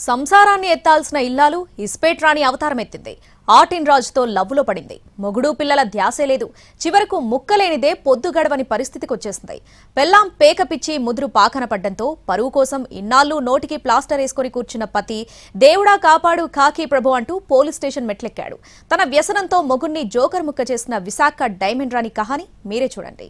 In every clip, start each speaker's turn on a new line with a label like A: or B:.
A: సంసారాన్ని ఎత్తాల్సిన ఇల్లాలు ఇస్పేట్ రాణి అవతారం ఎత్తింది. ఆటిన్ రాజుతో లవ్వులో పడింది. మొగుడు పిల్లల ధ్యాసే లేదు. చివరకు ముక్కలేనిదే పొద్దు గడవని పరిస్థితికి వచ్చేసింది. పెళ్ళాం పేక పిచ్చి ముదురు పాకన పడ్డంతో పరువు కోసం ఇన్నాళ్లు నోటికి ప్లాస్టర్ వేసుకుని కూర్చున్న పతి దేవుడా కాపాడు కాకి ప్రభు అంటూ పోలీస్ స్టేషన్ మెట్లెక్కాడు. తన వ్యసనంతో మొగుణ్ణి జోకర్ ముక్క చేసిన విశాఖ డైమండ్ రాణి కహాని మీరే చూడండి.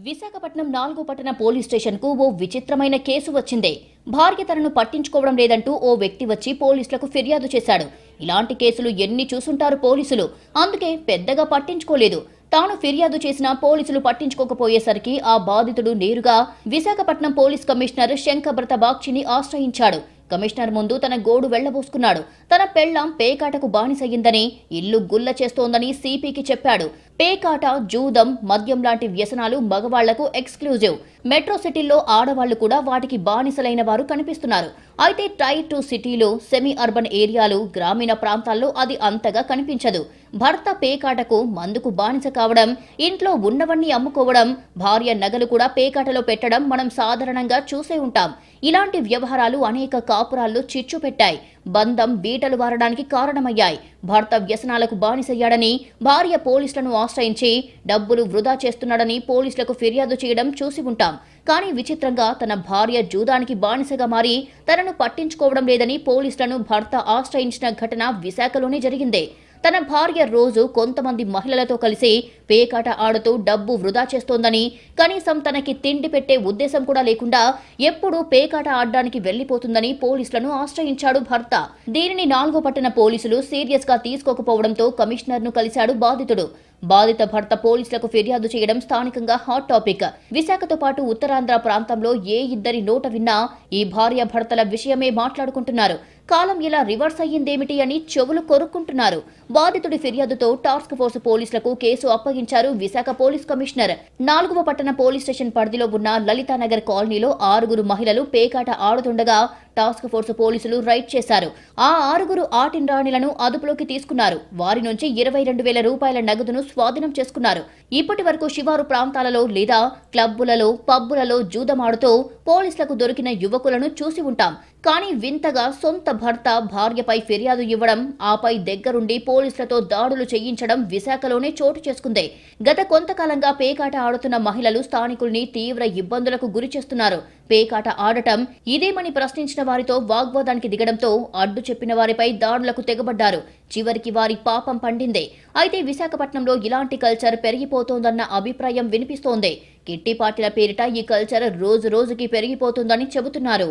B: విశాఖపట్నం 4వ పట్టణ పోలీస్ స్టేషన్ కు ఓ విచిత్రమైన కేసు వచ్చింది. భార్య తనను పట్టించుకోవడం లేదంటూ ఓ వ్యక్తి వచ్చి పోలీసులకు ఫిర్యాదు చేశాడు. ఇలాంటి కేసులు ఎన్ని చూసుంటారు పోలీసులు, అందుకే పెద్దగా పట్టించుకోలేదు. తాను ఫిర్యాదు చేసినా పోలీసులు పట్టించుకోకపోయేసరికి ఆ బాధితుడు నేరుగా విశాఖపట్నం పోలీస్ కమిషనర్ శంకబ్రత బాగ్చిని ఆశ్రయించాడు. కమిషనర్ ముందు తన గోడు వెళ్లబోసుకున్నాడు. తన పెళ్లాం పేకాటకు బానిసయ్యిందని, ఇల్లు గుల్ల చేస్తోందని సిపికి చెప్పాడు. పేకాట, జూదం, మద్యం లాంటి వ్యసనాలు మగవాళ్లకు ఎక్స్క్లూజివ్. మెట్రో సిటీల్లో ఆడవాళ్లు కూడా వాటికి బానిసలైన వారు కనిపిస్తున్నారు. అయితే టైర్ 2 సిటీలో, సెమీ అర్బన్ ఏరియాలు, గ్రామీణ ప్రాంతాల్లో అది అంతగా కనిపించదు. భర్త పేకాటకు, మందుకు బానిస కావడం, ఇంట్లో ఉన్నవన్నీ అమ్ముకోవడం, భార్య నగలు కూడా పేకాటలో పెట్టడం మనం సాధారణంగా చూసే ఉంటాం. ఇలాంటి వ్యవహారాలు అనేక కాపురాల్లో చిచ్చు పెట్టాయి. బంధం బీటలు వారడానికి కారణమయ్యాయి. భర్త వ్యసనాలకు బానిసయ్యాడని భార్య పోలీసులను ఆశ్రయించి డబ్బులు వృధా చేస్తున్నాడని పోలీసులకు ఫిర్యాదు చేయడం చూసి ఉంటాం. కానీ విచిత్రంగా తన భార్య జూదానికి బానిసగా మారి తనను పట్టించుకోవడం లేదని పోలీసులను భర్త ఆశ్రయించిన ఘటన విశాఖలోనే జరిగింది. తన భార్య రోజు కొంతమంది మహిళలతో కలిసి పేకాట ఆడుతూ డబ్బు వృధా చేస్తోందని, కనీసం తనకి తిండి పెట్టే ఉద్దేశం కూడా లేకుండా ఎప్పుడూ పేకాట ఆడడానికి వెళ్లిపోతుందని పోలీసులను ఆశ్రయించాడు భర్త. దీనిని 4వ పట్టణ పోలీసులు సీరియస్ గా తీసుకోకపోవడంతో కమిషనర్ ను కలిశాడు బాధితుడు. బాధిత భర్త పోలీసులకు ఫిర్యాదు చేయడం స్థానికంగా హాట్ టాపిక్. విశాఖతో పాటు ఉత్తరాంధ్ర ప్రాంతంలో ఏ ఇద్దరి నోట విన్నా ఈ భార్య భర్తల విషయమే మాట్లాడుకుంటున్నారు. కాలం ఇలా రివర్స్ అయ్యిందేమిటి అని చెవులు కొరుక్కుంటున్నారు. బాధితుడి ఫిర్యాదుతో టాస్క్ ఫోర్స్ పోలీసులకు కేసు అప్పగించారు విశాఖ పోలీస్ కమిషనర్. 4వ పట్టణ పోలీస్ స్టేషన్ పరిధిలో ఉన్న లలితానగర్ కాలనీలో 6 మహిళలు పేకాట ఆడుతుండగా టాస్క్ ఫోర్స్ పోలీసులు రైడ్ చేశారు. ఆ 6 ఆటిన్ రాణిలను అదుపులోకి తీసుకున్నారు. వారి నుంచి 22,000 రూపాయల నగదును స్వాధీనం చేసుకున్నారు. ఇప్పటి వరకు శివారు ప్రాంతాలలో లేదా క్లబ్బులలో, పబ్బులలో జూదమాడుతూ పోలీసులకు దొరికిన యువకులను చూసి ఉంటాం. కానీ వింతగా సొంత భర్త భార్యపై ఫిర్యాదు ఇవ్వడం, ఆపై దగ్గరుండి పోలీసులతో దాడులు చేయించడం విశాఖలోనే చోటు చేసుకుంది. గత కొంతకాలంగా పేకాట ఆడుతున్న మహిళలు స్థానికుల్ని తీవ్ర ఇబ్బందులకు గురి చేస్తున్నారు. పేకాట ఆడటం ఇదేమని ప్రశ్నించిన వారితో వాగ్వాదానికి దిగడంతో అడ్డు చెప్పిన వారిపై దాడులకు తెగబడ్డారు. చివరికి వారి పాపం పండింది. అయితే విశాఖపట్నంలో ఇలాంటి కల్చర్ పెరిగిపోతోందన్న అభిప్రాయం వినిపిస్తోంది. కిట్టి పార్టీల పేరిట ఈ కల్చర్ రోజు రోజుకి పెరిగిపోతుందని చెబుతున్నారు.